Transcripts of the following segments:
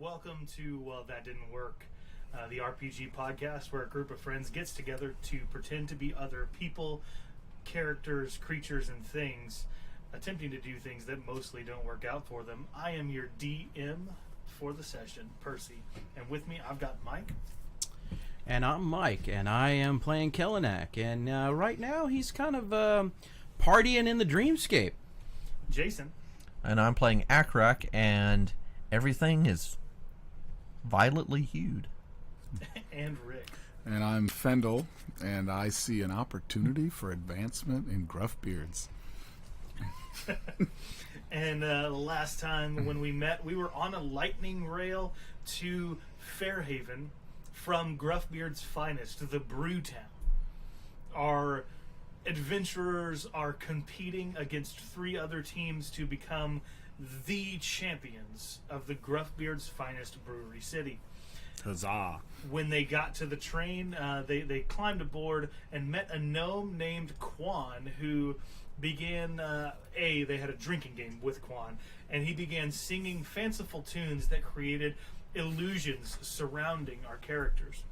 Welcome to Well, That Didn't Work, the RPG podcast where a group of friends gets together to pretend to be other people, characters, creatures, and things, attempting to do things that mostly don't work out for them. I am your DM for the session, Percy, and with me I've got Mike. And I'm Mike, and I am playing Kellenak, and right now he's kind of partying in the dreamscape. Jason. And I'm playing Akrak, and everything is violently hued. And Rick. And I'm Fendel, and I see an opportunity for advancement in gruff beards. And last time when we met, we were on a lightning rail to Fairhaven from Gruffbeard's finest, the Brew town. Our adventurers are competing against 3 other teams to become the champions of the Gruffbeard's finest brewery city. Huzzah. When they got to the train, they climbed aboard and met a gnome named Quann, who began, they had a drinking game with Quann, and he began singing fanciful tunes that created illusions surrounding our characters.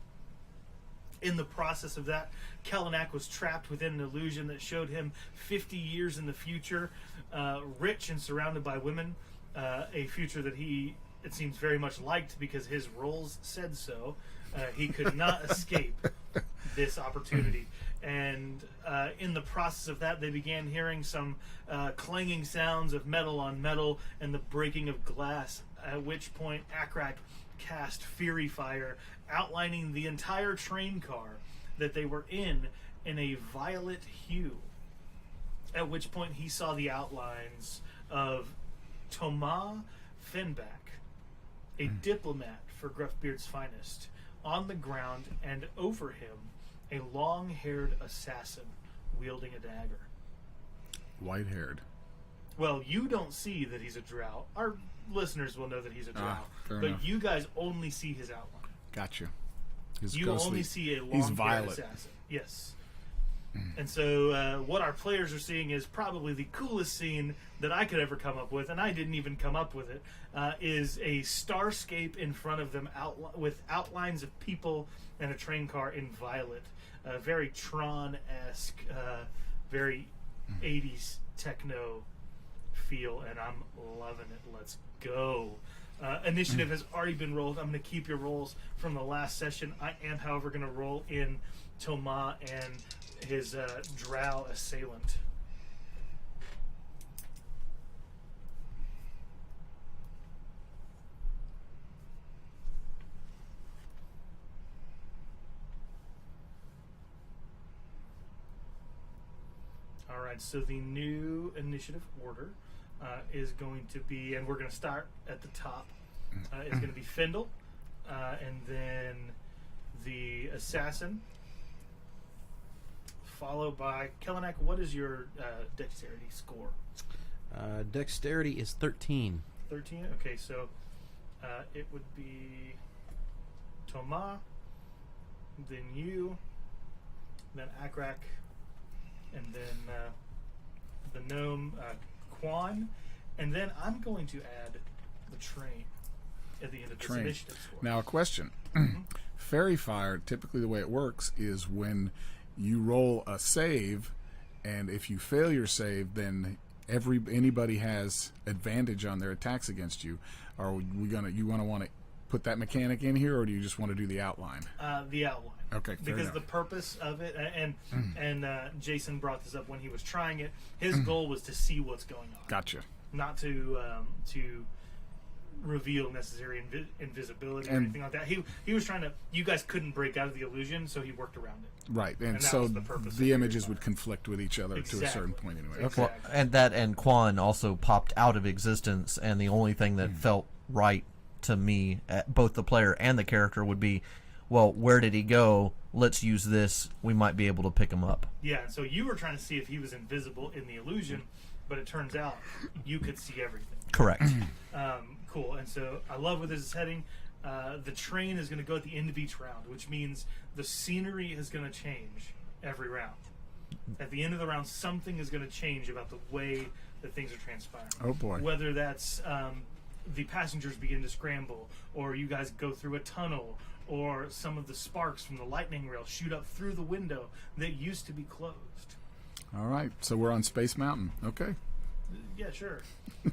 In the process of that, Kellenak was trapped within an illusion that showed him 50 years in the future, rich and surrounded by women, a future that he, it seems, very much liked because his roles said so. He could not escape this opportunity. And in the process of that, they began hearing some clanging sounds of metal on metal and the breaking of glass, at which point Akrak cast Fury Fire, outlining the entire train car that they were in a violet hue. At which point he saw the outlines of Thomas Fenback, a diplomat for Gruffbeard's finest, on the ground, and over him a long-haired assassin wielding a dagger. White-haired. Well, you don't see that he's a drow. Our listeners will know that he's a drow. Fair But enough. you guys only see his outline. Gotcha. His You ghostly- only see a He's long-haired violet. assassin. Yes. And so what our players are seeing is probably the coolest scene that I could ever come up with, and I didn't even come up with it, is a starscape in front of them with outlines of people and a train car in violet. Very Tron-esque, very 80s techno feel, and I'm loving it. Let's go. Initiative has already been rolled. I'm going to keep your rolls from the last session. I am, however, going to roll in Thomas and his drow assailant. All right, so the new initiative order is going to be, and we're going to start at the top, is going to be Fendel, and then the assassin, followed by Kellenak. What is your dexterity score? Dexterity is 13. 13? Okay, so it would be Thomas, then you, then Akrak, and then the gnome Quann, and then I'm going to add the train at the end of this initiative score. Now, a question. Fairy Fire, typically the way it works is when you roll a save, and if you fail your save, then anybody has advantage on their attacks against you. Are we gonna? You want to put that mechanic in here, or do you just want to do the outline? The outline. Okay, fair because enough. the purpose of it, and Jason brought this up when he was trying it. His goal was to see what's going on, Gotcha. not to reveal necessary invisibility or And- anything like that. He was trying to. You guys couldn't break out of the illusion, so he worked around it. Right, and that so was the purpose of the Fairy images Fire. would conflict with each other to a Exactly. certain point anyway. Exactly. Okay. Well, and Quann also popped out of existence, and the only thing that felt right to me, both the player and the character, would be, well, where did he go? Let's use this. We might be able to pick him up. Yeah, and so you were trying to see if he was invisible in the illusion, but it turns out you could see everything. Correct. Cool, and so I love where this is heading. The train is going to go at the end of each round, which means the scenery is going to change every round. At the end of the round, something is going to change about the way that things are transpiring. Oh, boy. Whether that's the passengers begin to scramble, or you guys go through a tunnel, or some of the sparks from the lightning rail shoot up through the window that used to be closed. All right, so we're on Space Mountain. Okay. Yeah, sure.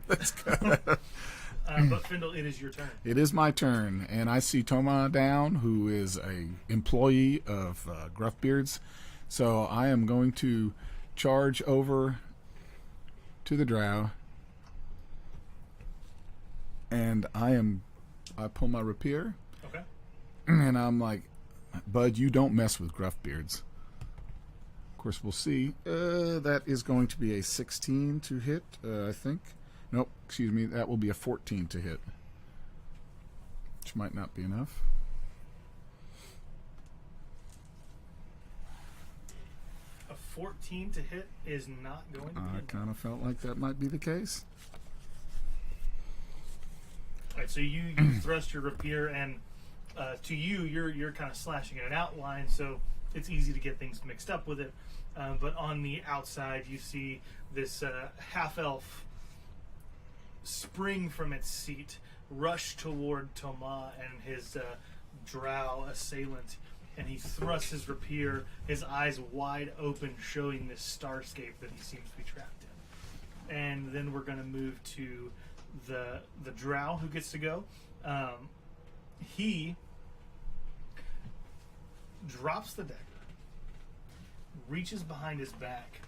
Let's go. But Findle, it is your turn. It is my turn, and I see Toma down, who is a employee of Gruffbeard's. So I am going to charge over to the drow, and I pull my rapier, Okay. and I'm like, Bud, you don't mess with Gruffbeards. Of course, we'll see. That is going to be a 16 to hit, I think. Nope, excuse me, that will be a 14 to hit, which might not be enough. A 14 to hit is not going to be I enough. kind of felt like that might be the case. All right, so you thrust your rapier, and to you, you're kind of slashing at an outline, so it's easy to get things mixed up with it. But on the outside, you see this half-elf spring from its seat, rush toward Toma and his drow assailant, and he thrusts his rapier, his eyes wide open, showing this starscape that he seems to be trapped in. And then we're going to move to the drow who gets to go. He drops the dagger, reaches behind his back,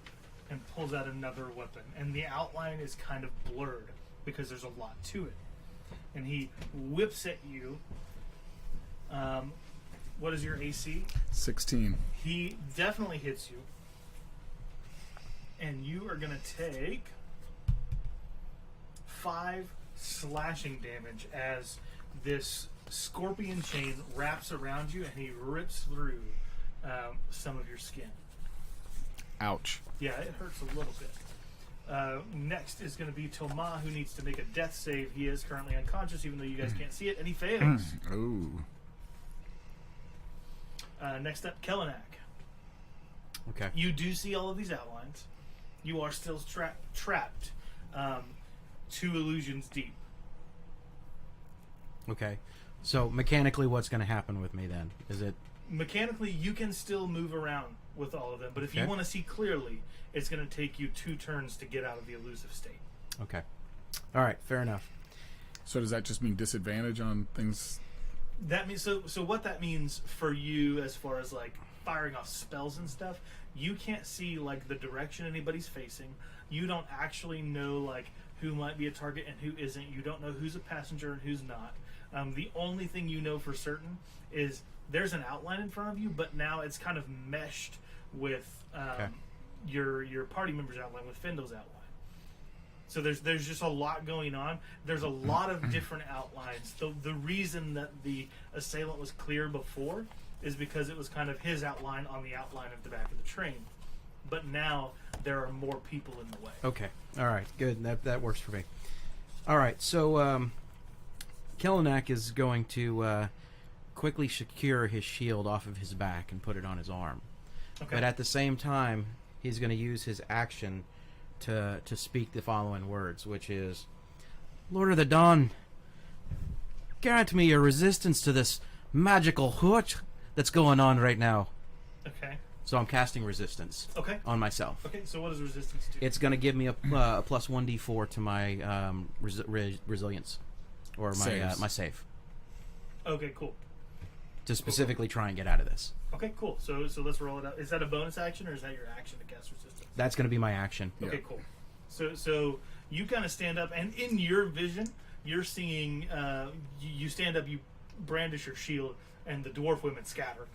and pulls out another weapon. And the outline is kind of blurred because there's a lot to it. And he whips at you. What is your AC? 16. He definitely hits you. And you are going to take 5 slashing damage as this scorpion chain wraps around you and he rips through some of your skin. Ouch. Yeah, it hurts a little bit. Next is going to be Toma, who needs to make a death save. He is currently unconscious, even though you guys can't see it, and he fails. Oh. Next up, Kellenak. Okay. You do see all of these outlines. You are still trapped 2 illusions deep. Okay. So mechanically, what's going to happen with me then? Is it Mechanically, you can still move around with all of them, but if you Okay. want to see clearly, it's going to take you 2 turns to get out of the elusive state. okay? All right, fair enough. So does that just mean disadvantage on things? That means so what that means for you as far as like firing off spells and stuff, you can't see like the direction anybody's facing. You don't actually know like who might be a target and who isn't. You don't know who's a passenger and who's not. The only thing you know for certain is there's an outline in front of you, but now it's kind of meshed with your party member's outline, with Findle's outline. So there's just a lot going on. There's a lot of different outlines. The reason that the assailant was clear before is because it was kind of his outline on the outline of the back of the train. But now there are more people in the way. Okay. All right. Good. That works for me. All right. So Kellenak is going to quickly secure his shield off of his back and put it on his arm. Okay. But at the same time, he's going to use his action to speak the following words, which is, Lord of the Dawn, grant me your resistance to this magical hurt that's going on right now. Okay. So I'm casting resistance Okay. on myself. Okay. So what does resistance do? It's going to give me a plus 1d4 to my resilience, or my Saves. my save, Okay. Cool. to specifically try and get out of this. Okay. Cool. So let's roll it out. Is that a bonus action or is that your action to cast resistance? That's going to be my action. Yeah. Okay, cool. So you kind of stand up, and in your vision, you're seeing. You stand up, you brandish your shield, and the dwarf women scatter.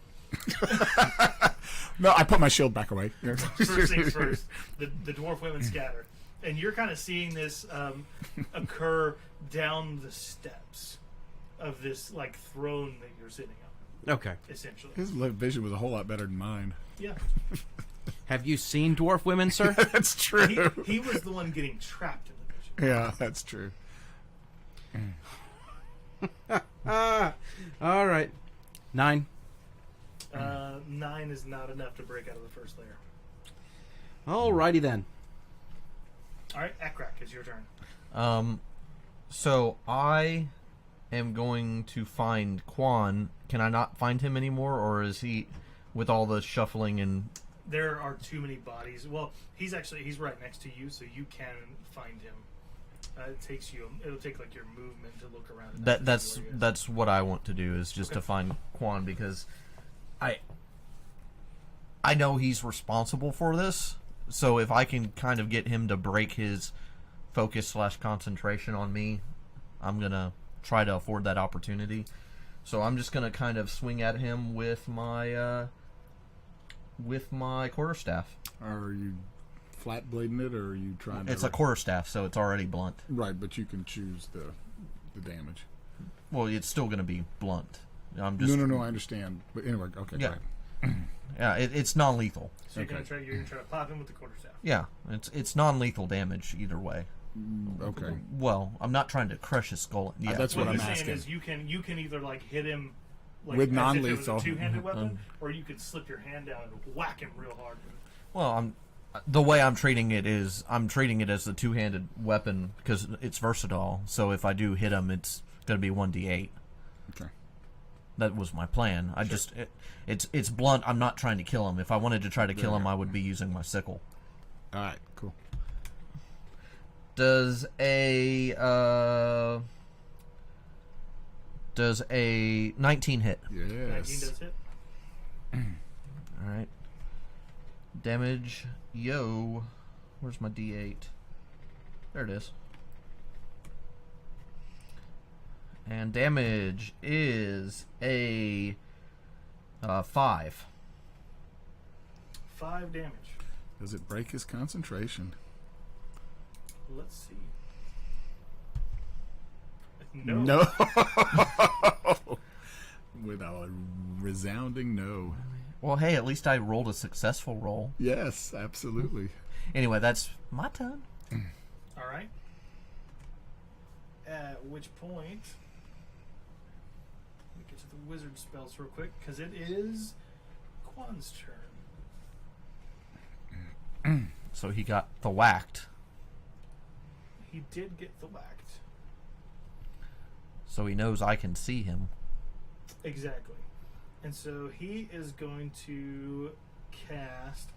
No, I put my shield back away. First things first, the dwarf women scatter, and you're kind of seeing this occur down the steps of this like throne that you're sitting on, Okay. essentially. His vision was a whole lot better than mine. Yeah, Have you seen dwarf women, sir? That's true. he was the one getting trapped in the vision. Yeah, that's true. All right. 9. 9 is not enough to break out of the first layer. Alrighty then. All right, Akrak, it's your turn. So I am going to find Quann. Can I not find him anymore, or is he, with all the shuffling and... There are too many bodies. Well, he's right next to you, so you can find him. It'll take like your movement to look around. And That's what I want to do, is just to find Quann, because I know he's responsible for this. So if I can kind of get him to break his focus / concentration on me, I'm gonna try to afford that opportunity. So I'm just gonna kind of swing at him with my quarterstaff. Are you flat blading it, or are you trying to... It's a quarterstaff, so it's already blunt. Right, but you can choose the damage. Well, it's still gonna be blunt. I'm just... No, I understand. But anyway, okay, Yeah. go ahead. Yeah, it's non-lethal. So you're gonna try to pop him with the quarterstaff. Yeah, it's non-lethal damage either way. Okay. Well, I'm not trying to crush his skull. Yeah, That's what What I'm he's saying asking. is you can either like hit him like, With as non-lethal. if it was a two-handed weapon, or you could slip your hand down and whack him real hard. Well, the way I'm treating it is I'm treating it as a two-handed weapon because it's versatile. So if I do hit him, it's going to be 1d8. Okay. That was my plan. It's blunt. I'm not trying to kill him. If I wanted to try to kill him, I would be using my sickle. All right, cool. Does a 19 hit? 19 Yes. does hit. All right. Damage, yo. Where's my D8? There it is. And damage is a 5. 5 damage. Does it break his concentration? Let's see. No. No. With a resounding no. Well, hey, at least I rolled a successful roll. Yes, absolutely. Anyway, that's my turn. All right. At which point, let me get to the wizard spells real quick because it is Quann's turn. So he got thwacked. He did get the whacked. So he knows I can see him. Exactly. And so he is going to cast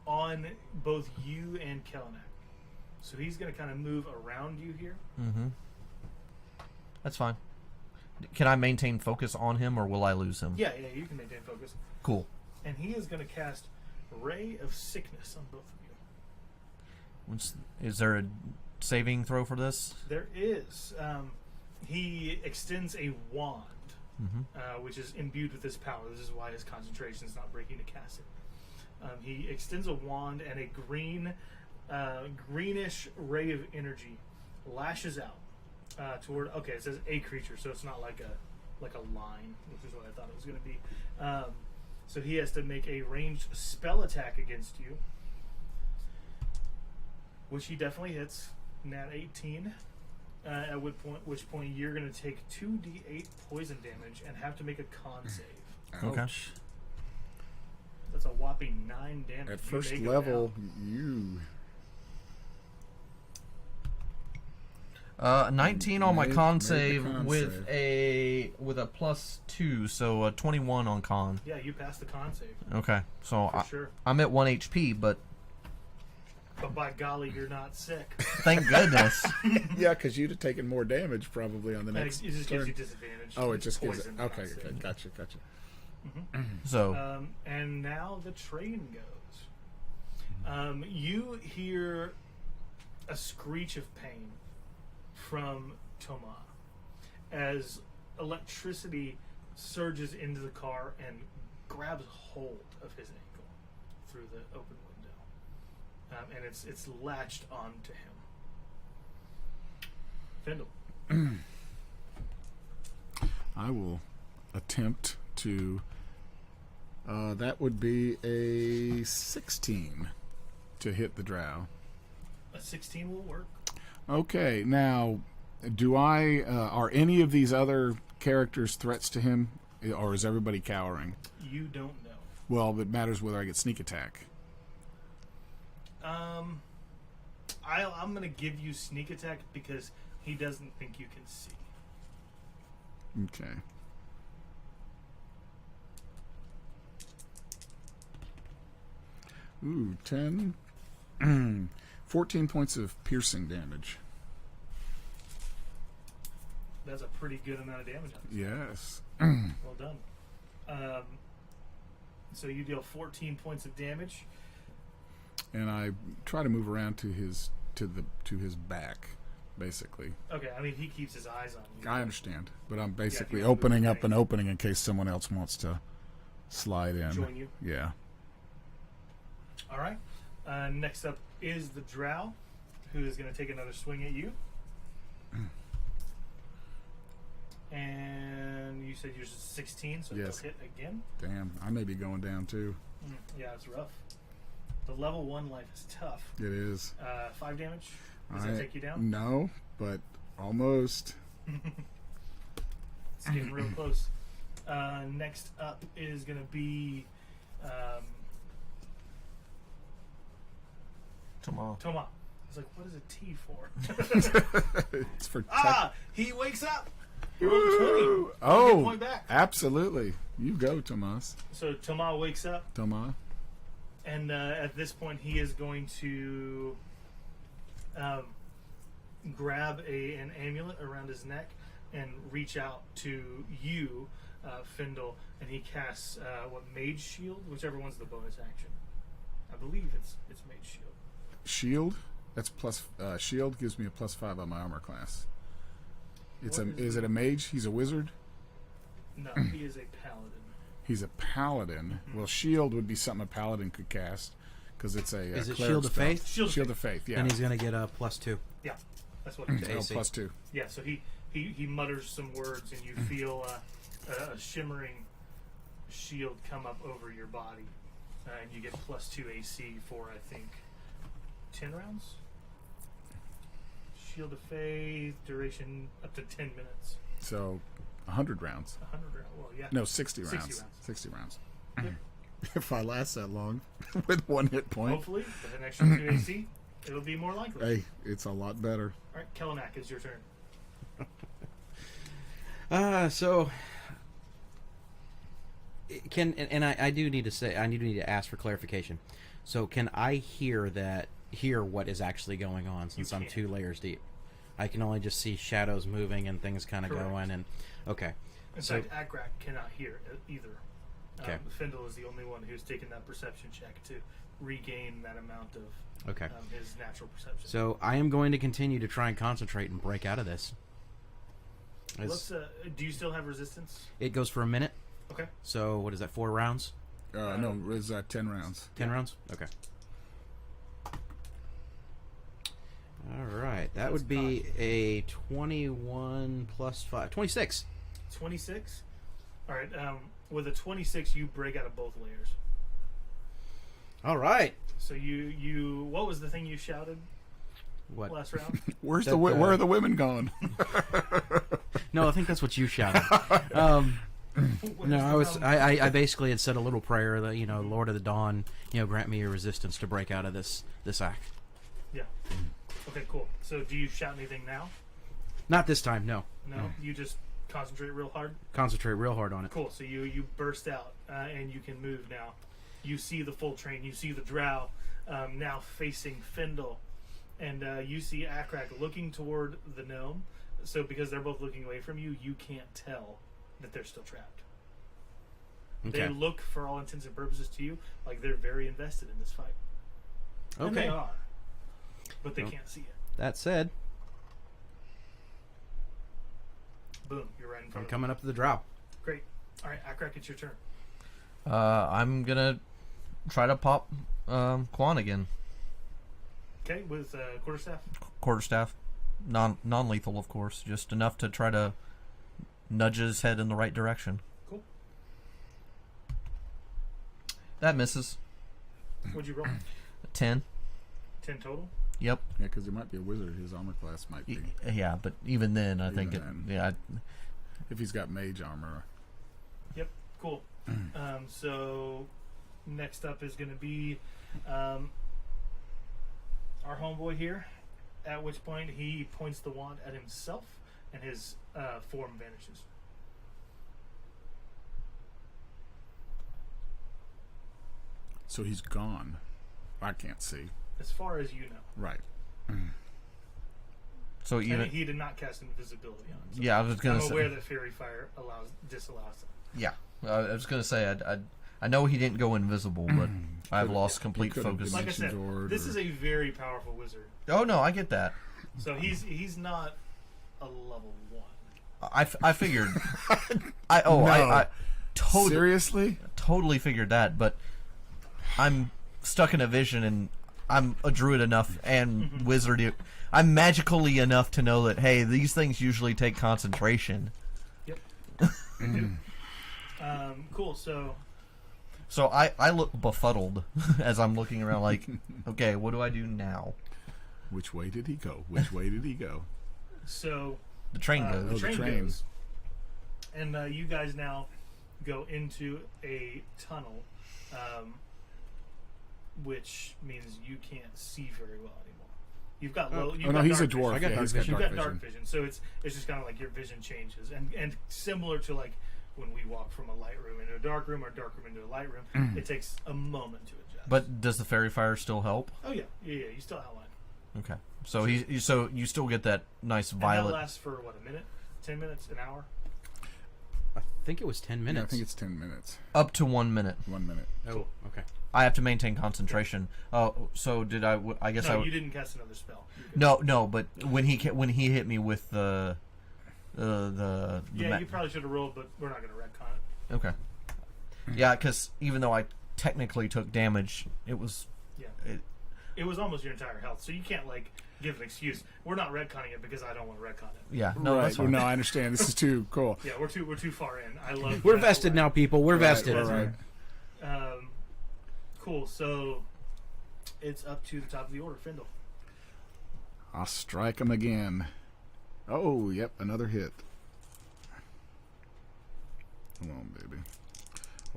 on both you and Kellenak. So he's going to kind of move around you here. Mm-hmm. That's fine. Can I maintain focus on him, or will I lose him? Yeah, you can maintain focus. Cool. And he is going to cast Ray of Sickness on both of you. Is there a saving throw for this? There is. He extends a wand, which is imbued with this power. This is why his concentration is not breaking to cast it. He extends a wand, and a greenish ray of energy lashes out toward. Okay, it says a creature, so it's not like a line, which is what I thought it was going to be. So he has to make a ranged spell attack against you, which he definitely hits. Nat 18. At which point you're going to take 2d8 poison damage and have to make a con save. Okay. Ouch. That's a whopping 9 damage. At You first make it level, you... 19 on my con Made the save con with save. a +2, so 21 on con. Yeah, you passed the con save. Okay, so For sure. I'm at 1 HP, but But by golly, you're not sick. thank goodness. Yeah, because you'd have taken more damage probably on the And next it just turn. gives you disadvantage. Oh, it It's just gives it... poison, not Okay, sick. okay, gotcha. So And now the train goes. You hear a screech of pain from Toma as electricity surges into the car and grabs hold of his ankle through the open window, and it's latched onto him. Findle. I will attempt to... that would be a 16 to hit the drow. A 16 will work. Okay, now, do I... are any of these other characters threats to him, or is everybody cowering? You don't know. Well, it matters whether I get sneak attack. I'm going to give you sneak attack because he doesn't think you can see. Okay. Ooh, 10. 14 points of piercing damage. That's a pretty good amount of damage on this. Yes. Well done. So you deal 14 points of damage. And I try to move around to his back, basically. Okay, I mean, he keeps his eyes on you. I understand, but I'm basically you wanna opening move up an opening in case someone else wants to slide in. Join you. Yeah. All right. Next up is the Drow, who is going to take another swing at you. And you said yours is 16, so Yes. it'll hit again. Damn, I may be going down too. Yeah, it's rough. The level 1 life is tough. It is. 5 damage. Does that take you down? No, but almost. It's getting real close. Next up is going to be Tomorrow. Toma. I was like, what is a T for? It's for He wakes up. He rolled a 20. Woo! You get a Oh, point back. absolutely. You go, Tomas. So Toma wakes up, Toma. and at this point, he is going to grab an amulet around his neck and reach out to you, Findle, and he casts Mage Shield, whichever one's the bonus action. I believe it's Mage Shield. Shield. That's plus. Shield gives me a +5 on my armor class. Is it a mage? He's a wizard. No, he is a paladin. He's a paladin. Well, shield would be something a paladin could cast because it's a. Is it cleric Shield of spell. Faith? Shield of Faith. Yeah. And he's going to get a +2. Yeah, that's what he's To doing. AC. +2. Yeah, so he mutters some words, and you feel a shimmering shield come up over your body, and you get +2 AC for, I think, 10 rounds. Shield of Faith, duration up to 10 minutes. So, 100 rounds. 100 rounds. Well, yeah. No, 60 rounds. 60 rounds. 60 rounds. Yep. If I last that long with 1 hit point, Hopefully, with an extra 2 AC, it'll be more likely. hey, it's a lot better. All right, Kellenak, it's your turn. So and I do need to say, I need to ask for clarification. So can I hear what is actually going on since I'm can. 2 layers deep? I can only just see shadows moving and things kind of Correct. going, and okay. In So- fact, Akrak cannot hear either. Okay. Findle is the only one who's taken that perception check to regain that amount of Okay. his natural perception. So I am going to continue to try and concentrate and break out of this. Let's. Do you still have resistance? It goes for a minute. Okay. So what is that? 4 rounds? No, it's 10 rounds. 10 rounds? Okay. All right. That would be a 21 plus 5. 26. 26. All right. With a 26, you break out of both layers. All right. So you what was the thing you shouted What? last round? Where's That, where are the women gone? No, I think that's what you shouted. No, I basically had said a little prayer that, Lord of the Dawn, grant me your resistance to break out of this act. Yeah. Okay, cool. So do you shout anything now? Not this time, no. No. You just concentrate real hard. Concentrate real hard on it. Cool. So you burst out and you can move now. You see the full train. You see the Drow now facing Findle, and you see Akrak looking toward the gnome. So because they're both looking away from you, you can't tell that they're still trapped. Okay. They look, for all intents and purposes, to you like they're very invested in this fight. And they Okay. are, but they Well. can't see it. That said, Boom! You're right in I'm front of coming up to the drow. them. Great. All right, Akrak, it's your turn. I'm gonna try to pop Quann again. Okay, with quarterstaff. Quarterstaff, non-lethal, of course, just enough to try to nudge his head in the right direction. Cool. That misses. What'd you roll? 10. 10 total. Yep. Yeah, because there might be a wizard. His armor class might be. Yeah, but even then, I Even think then. If he's got mage armor. Yep. Cool. So next up is going to be our homeboy here. At which point he points the wand at himself, and his form vanishes. So he's gone. I can't see. As far as you know. Right. So even And he did not cast invisibility on him. So yeah, I was gonna I'm say aware that Fairy Fire disallows it. yeah. I was gonna say I know he didn't go invisible, but I've lost complete could've focus. Like I said, Sword this or- is a very powerful wizard. Oh no, I get that. So he's not a level 1. I figured. I totally Seriously? totally figured that, but I'm stuck in a vision and I'm a druid enough and wizard. I'm magically enough to know that hey, these things usually take concentration. Yep. Cool. So So I look befuddled as I'm looking around like, okay, what do I do now? Which way did he go? Which way did he go? so The train the goes. the train train. goes, and you guys now go into a tunnel, which means you can't see very well anymore. You've got low. You've Oh no, got he's a dark vision. dwarf. I got Yeah, dark he's vision. got You've dark got dark vision. vision, so it's just kind of like your vision changes, and similar to like when we walk from a light room into a dark room or a dark room into a light room, it takes a moment to adjust. But does the fairy fire still help? oh yeah, you still outline. Okay. So so you still get that nice And violet. that lasts for what, a minute, 10 minutes, an hour. I think it was 10 Yeah, minutes. I think it's 10 minutes. Up to 1 minute. 1 minute. Oh, okay. I have to maintain concentration. Oh, so did I? I guess No, I. you didn't cast another spell. You're good. No, but when he hit me with the Yeah, you probably should have rolled, but we're not going to retcon it. okay. Yeah, because even though I technically took damage, it was Yeah. It was almost your entire health, so you can't like give an excuse. We're not retconning it because I don't want to retcon it. yeah. No, right. that's fine. No, I understand. This is too cool. Yeah, we're too far in. I love. We're that vested line. now, people. We're vested. Right. Cool. So it's up to the top of the order, Findle. I'll strike him again. Oh, yep, another hit. Come on, baby.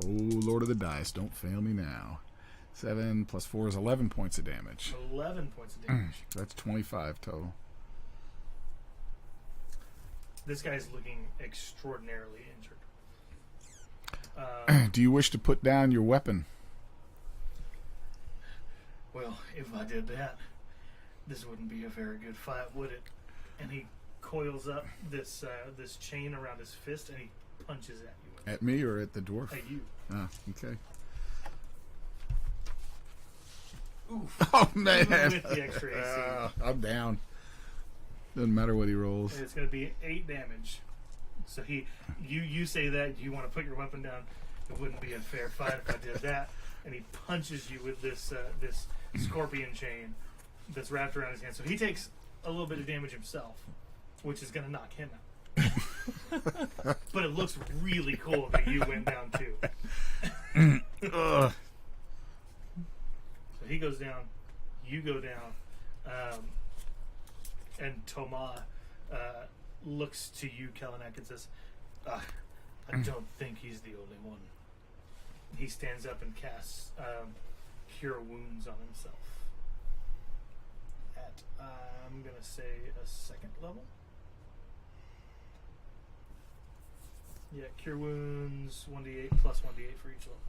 Oh, Lord of the Dice, don't fail me now. 7 plus 4 is 11 points of damage. 11 points of damage. That's 25 total. This guy's looking extraordinarily injured. Do you wish to put down your weapon? Well, if I did that, this wouldn't be a very good fight, would it? And he coils up this chain around his fist and he punches at you. At me or at the dwarf? At you. Ah, okay. Oof. Oh, man. Even with the extra AC. I'm down. Doesn't matter what he rolls. And it's going to be 8 damage. So you say that you want to put your weapon down. It wouldn't be a fair fight if I did that. And he punches you with this scorpion chain that's wrapped around his hand. So he takes a little bit of damage himself, which is going to knock him out. But it looks really cool that you went down too. Ugh. So he goes down, you go down, and Toma looks to you, Kellenek, and says, I don't think he's the only one. He stands up and casts Cure Wounds on himself. At, I'm going to say, a 2nd level. Yeah, Cure Wounds, 1d8 plus 1d8 for each level.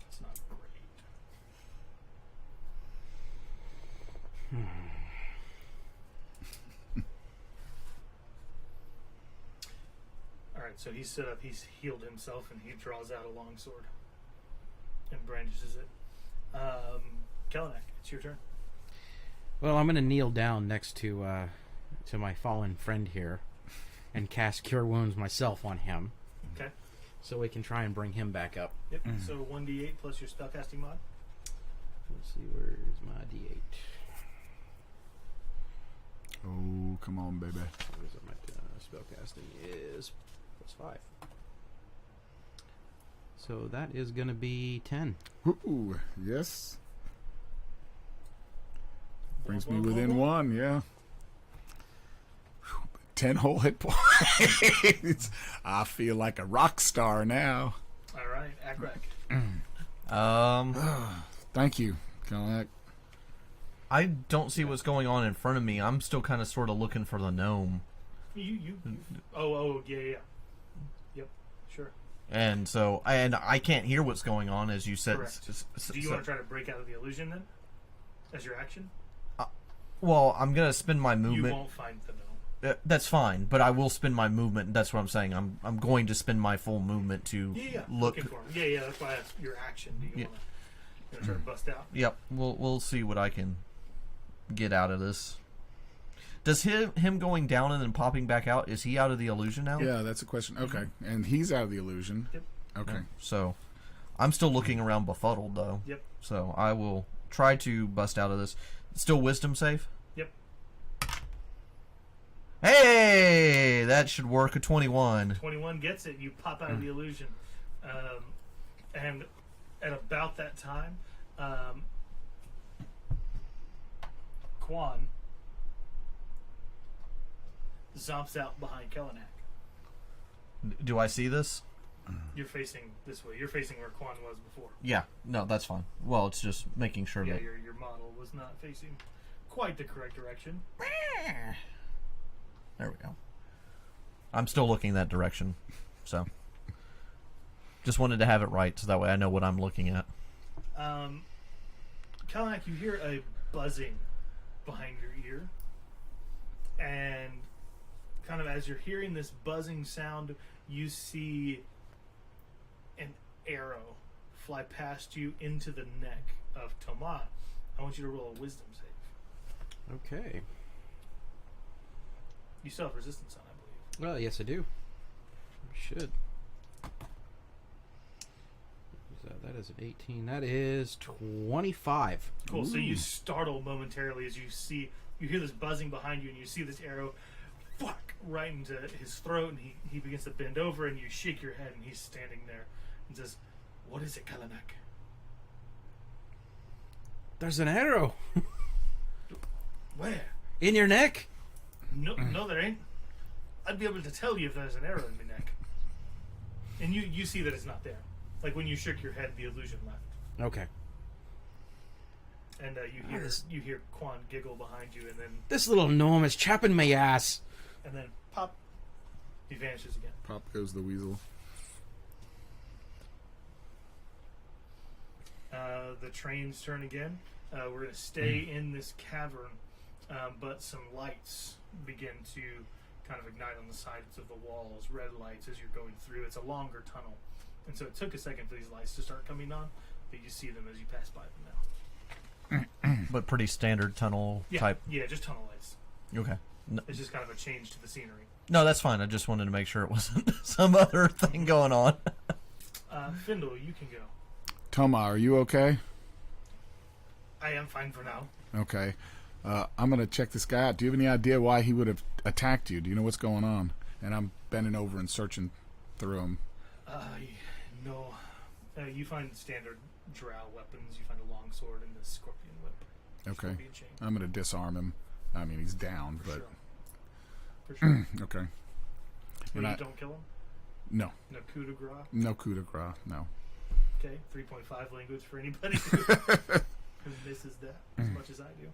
It's not great. Alright, so he's set up, he's healed himself, and he draws out a long sword and brandishes it. Kellenek, it's your turn. Well, I'm going to kneel down next to my fallen friend here and cast Cure Wounds myself on him. Okay. So we can try and bring him back up. Yep, so 1d8 plus your spellcasting mod. Let's see, where's my D8? Oh, come on, baby. What is it? My spellcasting is +5. So that is going to be 10. Ooh, yes. Brings me Blah, blah, within blah, blah. 1, yeah. 10 whole hit points. I feel like a rock star now. Alright, Akrak. Thank you, Kalak. I don't see what's going on in front of me. I'm still kind of sort of looking for the gnome. Oh, yeah. Yep, sure. And so, I can't hear what's going on, as you said. Correct. Do you want to try to break out of the illusion then, as your action? Well, I'm gonna spend my movement. You won't find the gnome. That's fine, but I will spend my movement. That's what I'm saying. I'm going to spend my full movement to look. Looking for him. Yeah. That's why that's your action. Do you want to try to bust out? Yep. We'll see what I can get out of this. Does him going down and then popping back out, is he out of the illusion now? Yeah, that's a question. Okay, and he's out of the illusion. Yep. Okay. Yeah. So, I'm still looking around befuddled though. Yep. So I will try to bust out of this. Still wisdom save? Yep. Hey, that should work. A 21. 21 gets it. You pop out of the illusion, and at about that time, Quann zomps out behind Kellenak. Do I see this? You're facing this way. You're facing where Quann was before. Yeah. No, that's fine. Well, it's just making sure Yeah, that. your model was not facing quite the correct direction. There we go. I'm still looking that direction, so just wanted to have it right, so that way I know what I'm looking at. Kellenak, you hear a buzzing behind your ear, and kind of as you're hearing this buzzing sound, you see an arrow fly past you into the neck of Tomas. I want you to roll a wisdom save. Okay. You still have resistance on, I believe. Well, yes, I do. Should. That is an 18. That is 25. Cool. Ooh. So you startle momentarily as you hear this buzzing behind you, and you see this arrow right into his throat, and he begins to bend over, and you shake your head, and he's standing there and says, "What is it, Kellenak?" There's an arrow. Where? In your neck? No, there ain't. I'd be able to tell you if there's an arrow in my neck. And you see that it's not there. Like when you shook your head, the illusion left. Okay. And you hear Quann giggle behind you, and then This little gnome is chapping my ass. pop, he vanishes again. Pop goes the weasel. The trains turn again. We're going to stay in this cavern, but some lights begin to kind of ignite on the sides of the walls, red lights as you're going through. It's a longer tunnel. And so it took a second for these lights to start coming on, but you see them as you pass by them now. But pretty standard tunnel type. Yeah, just tunnel lights. Okay. No, It's just kind of a change to the scenery. no, that's fine. I just wanted to make sure it wasn't some other thing going on. Findle, you can go. Toma, are you okay? I am fine for now. Okay. I'm going to check this guy out. Do you have any idea why he would have attacked you? Do you know what's going on? And I'm bending over and searching through him. No. You find standard drow weapons. You find a longsword and the scorpion whip. Okay. Scorpion chain. I'm going to disarm him. I mean, he's down, For but... sure. For sure. Okay. But And you I- don't kill him? No. No coup de grace? No coup de grace. No. Okay. 3.5 language for anybody who misses that as much as I do.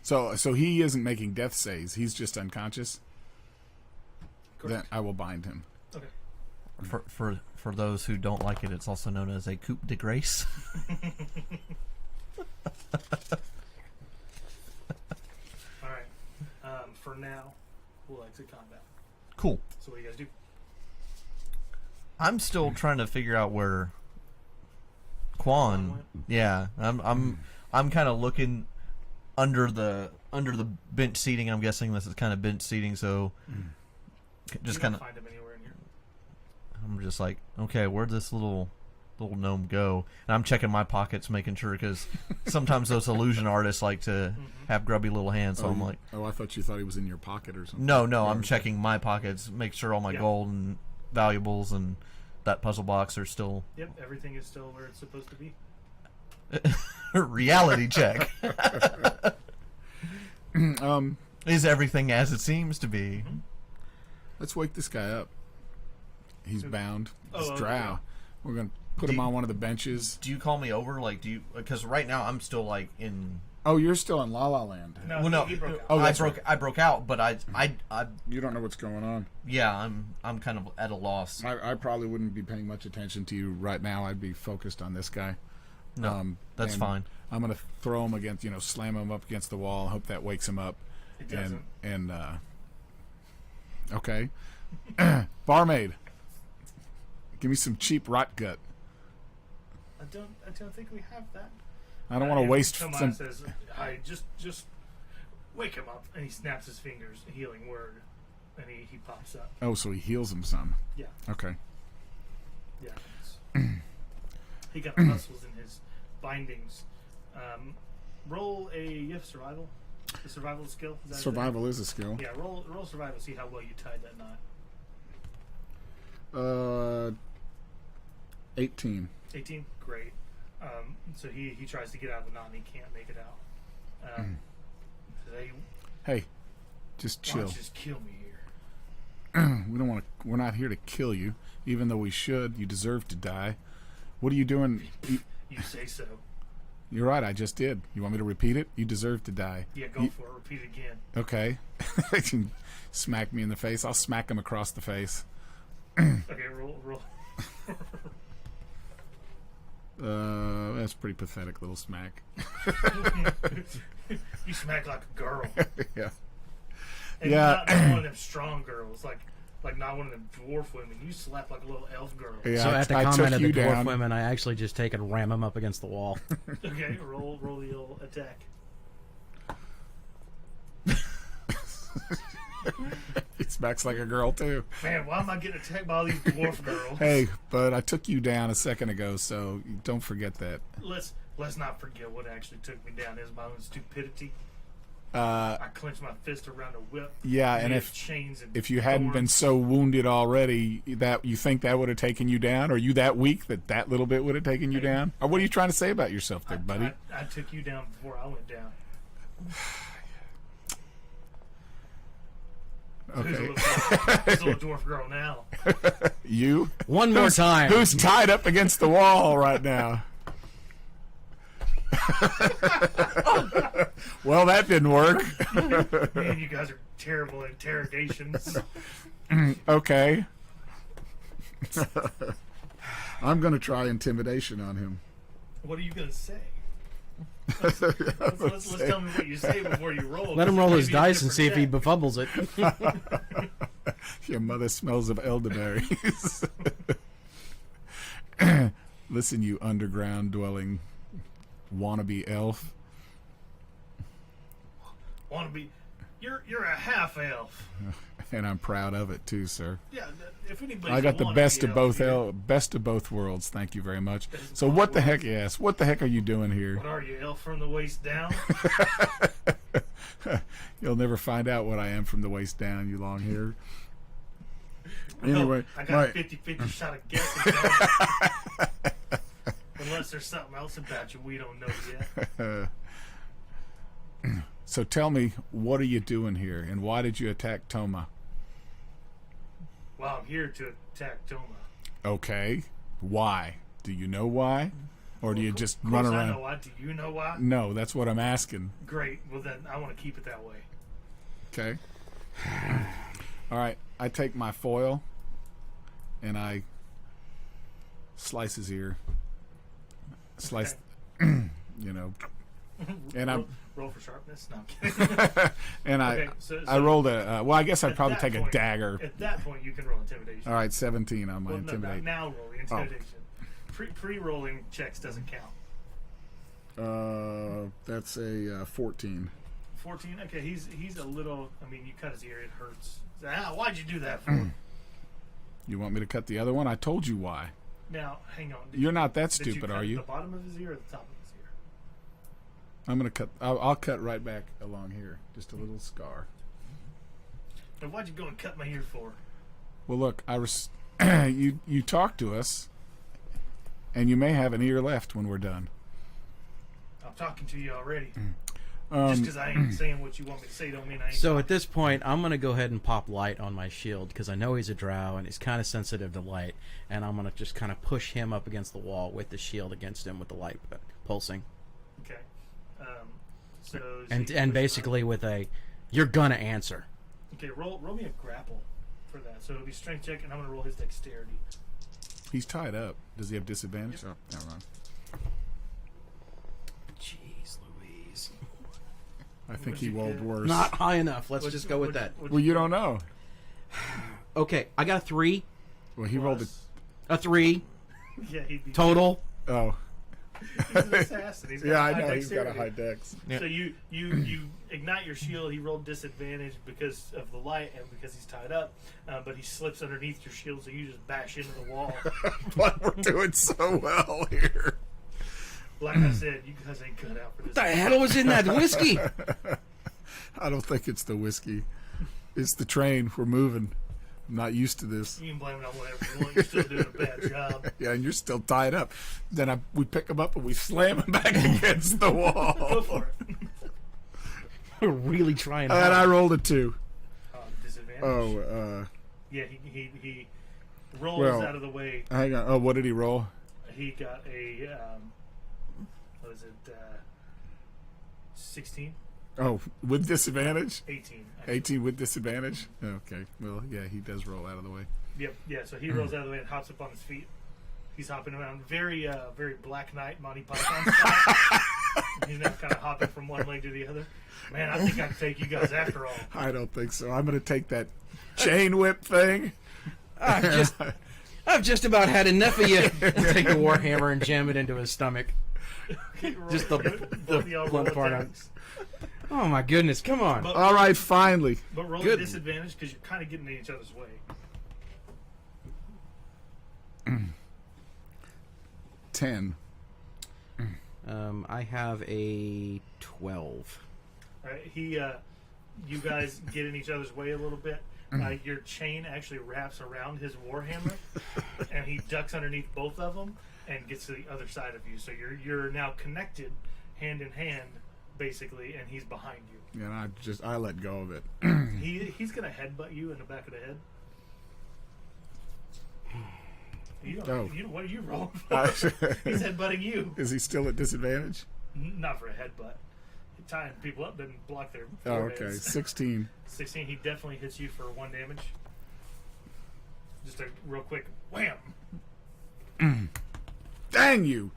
So he isn't making death saves. He's just unconscious. Then Correct. I will bind him. Okay. For those who don't like it, it's also known as a coup de grace. All right. For now, we'll exit combat. Cool. So what do you guys do? I'm still trying to figure out where Quann. went? Yeah, I'm kind of looking under the bench seating. I'm guessing this is kind of bench seating, so just You kind don't of. find him anywhere in here. I'm just like, okay, where'd this little gnome go? And I'm checking my pockets, making sure, because sometimes those illusion artists like to have grubby little hands. So I'm like, I thought you thought he was in your pocket or something. no, I'm checking my pockets, make sure all my Yeah. gold and valuables and that puzzle box are still Yep, everything is still where it's supposed to be. reality check. Um, Is everything as it seems to be? let's wake this guy up. He's bound. It's Oh, drow. yeah. We're going to put him on one of the benches. Do you call me over? Like, do you? Because right now I'm still like in. Oh, you're still in La La Land. No, Well, no, he broke out. Oh, I broke out, but I You don't know what's going on. yeah, I'm kind of at a loss. I probably wouldn't be paying much attention to you right now. I'd be focused on this guy. No, that's and fine. I'm gonna throw him against, slam him up against the wall. Hope that wakes him up. It doesn't. And okay, barmaid, give me some cheap rot gut. I don't think we have that. I don't want to And waste Tomas some. says, "I just wake him up," and he snaps his fingers, a healing word, and he pops up. Oh, so he heals him some. Yeah, Okay. yeah. He got the muscles in his bindings. Roll you have survival. The survival skill. Is that Survival is a skill. Yeah, roll survival. See how well you tied that knot. 18. 18, great. So he tries to get out of the knot and he can't make it out. Says, Hey, just why chill. don't you just kill me here? We don't want to. We're not here to kill you, even though we should. You deserve to die. What are you doing? You say so. You're right. I just did. You want me to repeat it? You deserve to die. Yeah, go for it. Repeat it again. Okay. Smack me in the face. I'll smack him across the face. Okay, roll. That's a pretty pathetic little smack. You smack like a girl. Yeah. And Yeah. not one of them strong girls, like not one of them dwarf women. You slap like a little elf girl. Yeah, So at the I comment took of the you dwarf down. women, I actually just take and ram him up against the wall. Okay, roll the old attack. He smacks like a girl too. Man, why am I getting attacked by all these dwarf girls? Hey, but I took you down a second ago, so don't forget that. Let's not forget what actually took me down. Is my own stupidity. Uh, I clenched my fist around a whip. yeah, and made if of chains and if you hadn't been thorns. so wounded already, that you think that would have taken you down? Are you that weak that little bit would have taken you down? Or what are you trying to say about yourself there, buddy? I took you down before I went down. Who's a Okay. little dwarf girl now? You? One more time. Who's tied up against the wall right now? Well, that didn't work. Man, you guys are terrible at interrogations. Okay. I'm going to try intimidation on him. What are you gonna say? Let's tell me what you say before you roll. Let him roll his Maybe a dice and see if he different befumbles it. Your mother smells of elderberries. Listen, you underground dwelling wannabe elf. Want to be? You're a half elf. And I'm proud of it too, sir. Yeah. If anybody's I got the a wannabe best of both you're- best of both worlds. Thank you very much. Best of So both what the worlds. heck? Yes, what the heck are you doing here? What are you, elf from the waist down? You'll never find out what I am from the waist down, you long hair. Anyway, I got my- a 50-50 shot of guessing. Unless there's something else about you we don't know yet. So tell me, what are you doing here, and why did you attack Toma? Well, I'm here to attack Toma. Okay, why? Do you know why, or do you just Of run course around? I know why. Do you know why? No, that's what I'm asking. Great. Well, then I want to keep it that way. Okay. All right. I take my foil and I slice his ear. Slice, and Roll for sharpness. No, I'm kidding. and I Okay, so I rolled a. Well, I guess I'd at probably that take a point- dagger. At that point, you can roll intimidation. All right, 17 on my Well, no, intimidate. now roll the intimidation. Pre-rolling checks doesn't count. That's a 14. 14. Okay, he's a little. I mean, you cut his ear, it hurts. Why'd you do that for? You want me to cut the other one? I told you why. Now, hang on. You're not that Did you stupid, cut are you? The bottom of his ear or the top of his ear? I'm gonna cut. I'll cut right back along here, just a little scar. And why'd you go and cut my ear for? Well, look, you talked to us, and you may have an ear left when we're done. I'm talking to you already. Just because I ain't saying what you want me to say don't mean I ain't. So at this point, I'm going to go ahead and pop light on my shield because I know he's a drow and he's kind of sensitive to light. And I'm going to just kind of push him up against the wall with the shield against him with the light pulsing. Okay. So And basically with a, you're going to answer. Okay, roll me a grapple for that. So it'll be strength check, and I'm going to roll his dexterity. He's tied up. Does he have disadvantage? Oh, never mind. Jeez Louise. I think he What'd you rolled get? worse. Not high enough. Let's just go with that. Well, you don't know. Okay, I got a 3. Well, he rolled A 3 Yeah, he'd be total. Oh. He's an assassin. He's got Yeah, a I high know. He's got a dexterity. high dex. Yeah. So you ignite your shield. He rolled disadvantage because of the light and because he's tied up, but he slips underneath your shield, so you just bash into the wall. But we're doing so well here. Like I said, you guys ain't cut out for this. What the hell was in that whiskey? I don't think it's the whiskey. It's the train. We're moving. I'm not used to this. You can blame it on whatever you want. You're still doing a bad job. Yeah, and you're still tied up. Then we pick him up and we slam him back against the wall. Go for it. We're really trying And I hard. rolled a 2. Disadvantage. Oh, Yeah, he rolls Well- out of the way. hang on. Oh, what did he roll? He got a what is it? 16, Oh, with disadvantage? 18. 18 with disadvantage? Okay. Well, yeah, he does roll out of the way. Yep. Yeah. So he rolls out of the way and hops up on his feet. He's hopping around very Black Knight Monty Python style. He's now kind of hopping from one leg to the other. Man, I think I can take you guys after all. I don't think so. I'm going to take that chain whip thing. I've just about had enough of you. Take the warhammer and jam it into his stomach. Okay, roll- Just the both of y'all roll blunt part on. attacks. Oh my goodness! Come on. But, All right, finally. but roll Good. a disadvantage because you're kind of getting in each other's way. 10. I have a 12. All right, you guys get in each other's way a little bit. Your chain actually wraps around his warhammer, and he ducks underneath both of them and gets to the other side of you. So you're now connected, hand in hand, basically, and he's behind you. And I let go of it. He's gonna headbutt you in the back of the head. What are you rolling for? He's headbutting you. Is he still at disadvantage? Not for a headbutt. Tying people up doesn't block their Oh, okay. foreheads. 16. 16, he definitely hits you for 1 damage. Just a real quick wham. Dang you!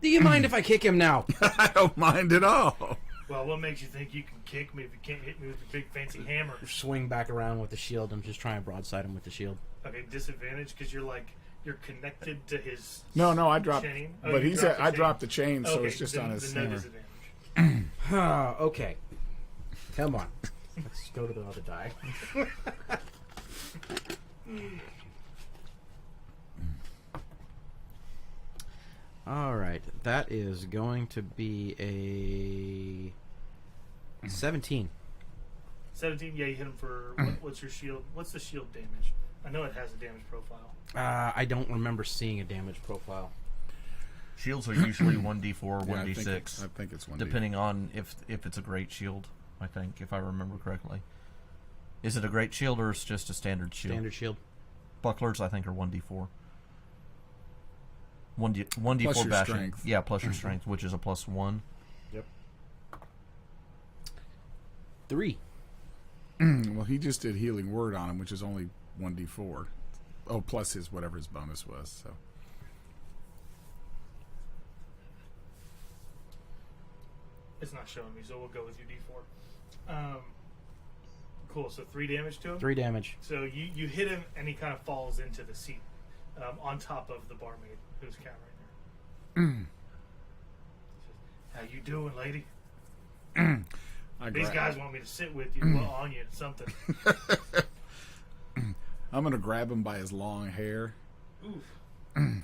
Do you mind if I kick him now? I don't mind at all. Well, what makes you think you can kick me if you can't hit me with your big fancy hammer? Swing back around with the shield. I'm just trying to broadside him with the shield. Okay, disadvantage because you're connected to his No, I dropped. chain. Oh, But you dropped the I chain. dropped the chain, so Okay, it's just then- on his then no hammer. disadvantage. Okay. Come on. Let's go to the other die. All right. That is going to be a 17. 17, yeah, you hit him for what's your shield? What's the shield damage? I know it has a damage profile. I don't remember seeing a damage profile. Shields are usually 1d4 or Yeah, I 1d6, think it's 1d. depending on if it's a great shield, I think, if I remember correctly. Is it a great shield or is it just a standard shield? Standard shield. Bucklers, I think, are 1d4. 1d4 Plus your bashing. strength. Yeah, plus your strength, which is a +1. Yep. 3. Well, he just did healing word on him, which is only 1d4. Oh, plus his whatever his bonus was. So It's not showing me, so we'll go with your D4. Cool, so 3 damage to him? 3 damage. So you hit him, and he kind of falls into the seat on top of the barmaid who's countering her. How you doing, lady? These guys want me to sit with you, well, on you, something. I'm gonna grab him by his long hair, Oof. and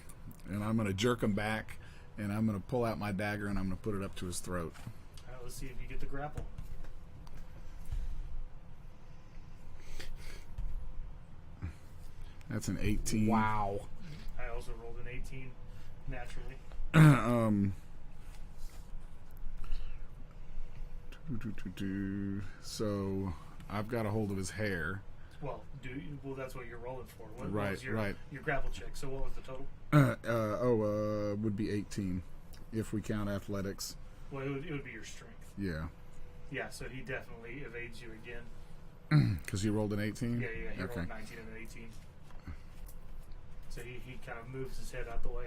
I'm gonna jerk him back, and I'm gonna pull out my dagger, and I'm gonna put it up to his throat. All right, let's see if you get the grapple. That's an 18. Wow. I also rolled an 18 naturally. So I've got a hold of his hair. Well, that's what you're rolling for. What Right, was your, right. your grapple check? So what was the total? Would be 18 if we count athletics. Well, it would be your strength. Yeah. Yeah, so he definitely evades you again. Because he rolled an 18? Yeah, he rolled 19 and an 18. So he kind of moves his head out the way.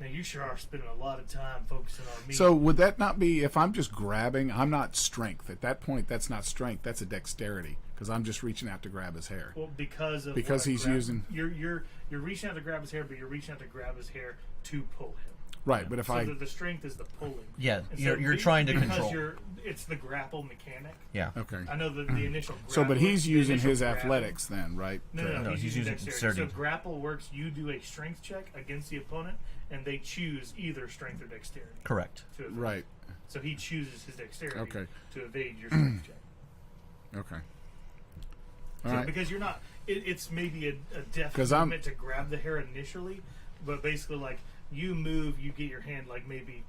Now, you sure are spending a lot of time focusing on me. So would that not be, if I'm just grabbing, I'm not strength. At that point, that's not strength. That's a dexterity. Because I'm just reaching out to grab his hair. Well, because he's using... You're reaching out to grab his hair, but you're reaching out to grab his hair to pull him. Right, but if the strength is the pulling. Yeah, And you're trying to because control. It's the grapple mechanic. Yeah. Okay. I know the initial grapple. So, but he's the using initial his grapple- athletics then, right? No, he's using dexterity. So dexterity. grapple works, you do a strength check against the opponent, and they choose either strength or dexterity. Correct. To evade. Right. So he chooses his dexterity Okay. to evade your strength check. Okay. So All right. because you're not, it's maybe a deft 'Cause I'm- movement to grab the hair initially, but basically like you move, you get your hand like maybe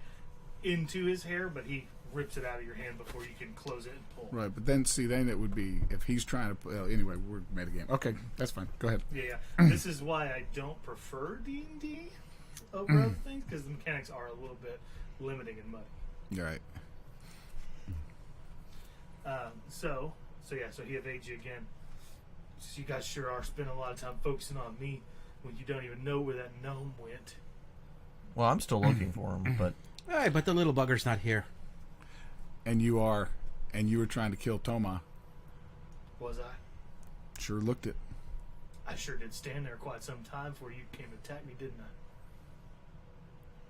into his hair, but he rips it out of your hand before you can close it and pull. Right, but then it would be, if he's trying to, anyway, we're metagame. Okay, that's fine. Go ahead. Yeah. This is why I don't prefer D&D over other things, because the mechanics are a little bit limiting and muddy. All right. So he evades you again. So you guys sure are spending a lot of time focusing on me when you don't even know where that gnome went. Well, I'm still looking for him, but Hey, but the little bugger's not here. And you were trying to kill Toma. Was I? Sure looked it. I sure did stand there quite some time before you came to attack me, didn't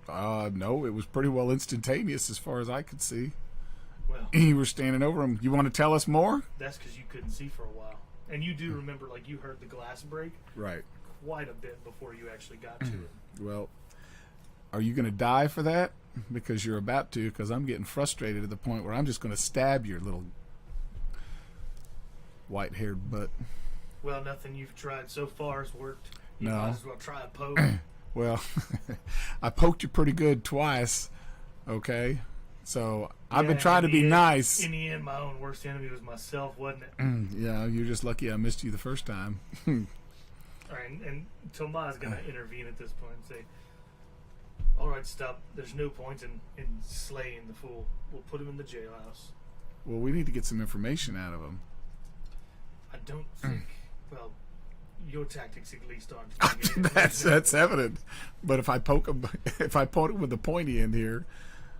I? No, it was pretty well instantaneous as far as I could see. Well, You were standing over him. You want to tell us more? that's because you couldn't see for a while. And you do remember, like, you heard the glass break Right. quite a bit before you actually got to it. Well, are you going to die for that? Because you're about to, because I'm getting frustrated to the point where I'm just going to stab your little white-haired butt. Well, nothing you've tried so far has worked. You No. might as well try a poke. Well, I poked you pretty good twice, okay? So I've been Yeah, trying to in be the end- nice. In the end, my own worst enemy was myself, wasn't it? Yeah, you're just lucky I missed you the first time. All right, and Toma's going to intervene at this point and say, all right, stop. There's no point in slaying the fool. We'll put him in the jailhouse. Well, we need to get some information out of him. I don't think, well, your tactics at least aren't. gonna get That's information out of him. evident. But if I poke him, with the pointy end here,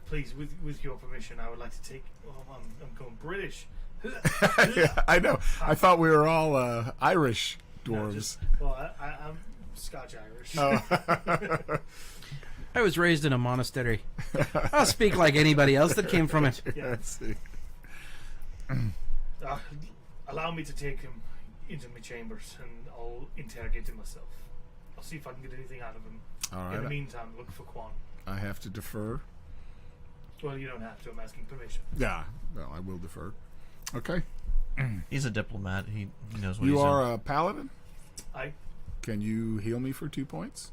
Please, with your permission, I would like to take. Oh, I'm going British. yeah, I know. I thought we were all Irish No, dwarves. just- well, I'm Scotch Irish. Oh. I was raised in a monastery. I'll speak like anybody else that came from it. Yeah. Let's see. Allow me to take him into my chambers, and I'll interrogate him myself. I'll see if I can get anything out of him. All In the right. meantime, look for Quann. I have to defer. Well, you don't have to. I'm asking permission. Yeah. Well, I will defer. Okay. he's a diplomat. He knows what You he's are doing. a paladin? I Can you heal me for 2 points?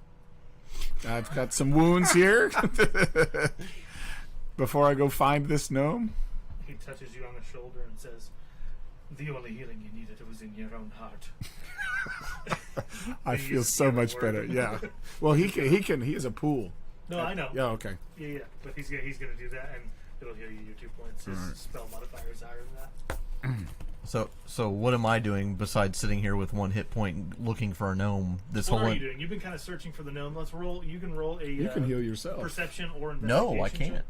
I've got some wounds here. Before I go find this gnome. He touches you on the shoulder and says, "The only healing you needed was in your own heart." I He feel used so the much other better. word. Yeah. Well, he is a pool. No, I know. Yeah. Okay. Yeah. But he's gonna do that, and it'll heal you your 2 points. His Alright. spell modifier is higher than that. So what am I doing besides sitting here with 1 hit point and looking for a gnome? This What whole are you doing? You've been kind of searching for the gnome. Let's roll. You can roll a You can heal yourself. perception or investigation. No, I check. can't.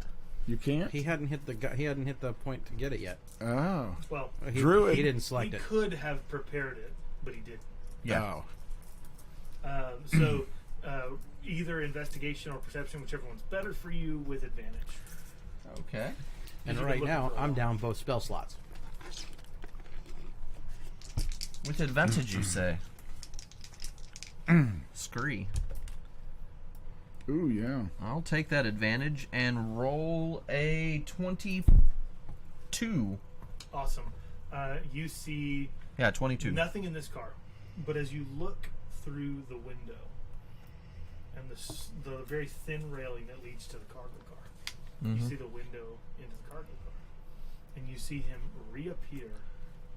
You can't. He hadn't hit the point to get it yet. Oh. Well, He, Druid. he didn't he select it. could have prepared it, but he didn't. Yeah. Oh. So either investigation or perception, whichever one's better for you, with advantage. Okay. And You've been right looking now, for a I'm while. down both spell slots. With advantage, you say? Scree. Ooh, yeah. I'll take that advantage and roll a 22. Awesome. You see Yeah, 22. nothing in this car, but as you look through the window and the very thin railing that leads to the cargo car, you see the window into the cargo car. and you see him reappear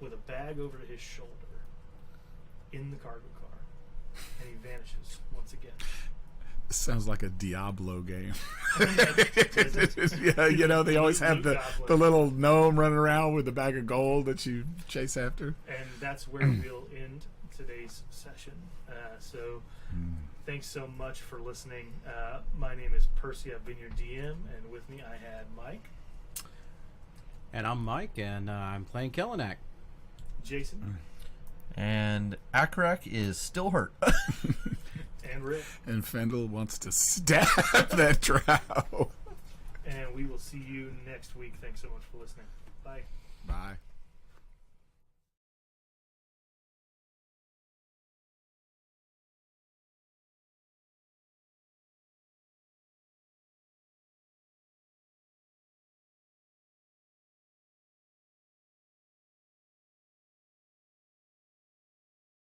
with a bag over his shoulder in the cargo car, and he vanishes once again. Sounds like a Diablo game. Does it? Yeah, you know, they always have Loot the goblin. little gnome running around with a bag of gold that you chase after. And that's where we'll end today's session. So thanks so much for listening. My name is Percy. I've been your DM, and with me I had Mike, And I'm Mike, and I'm playing Kellenak. Jason, And Akarak is still hurt. and Rick. And Fendel wants to stab that drow. And we will see you next week. Thanks so much for listening. Bye. Bye.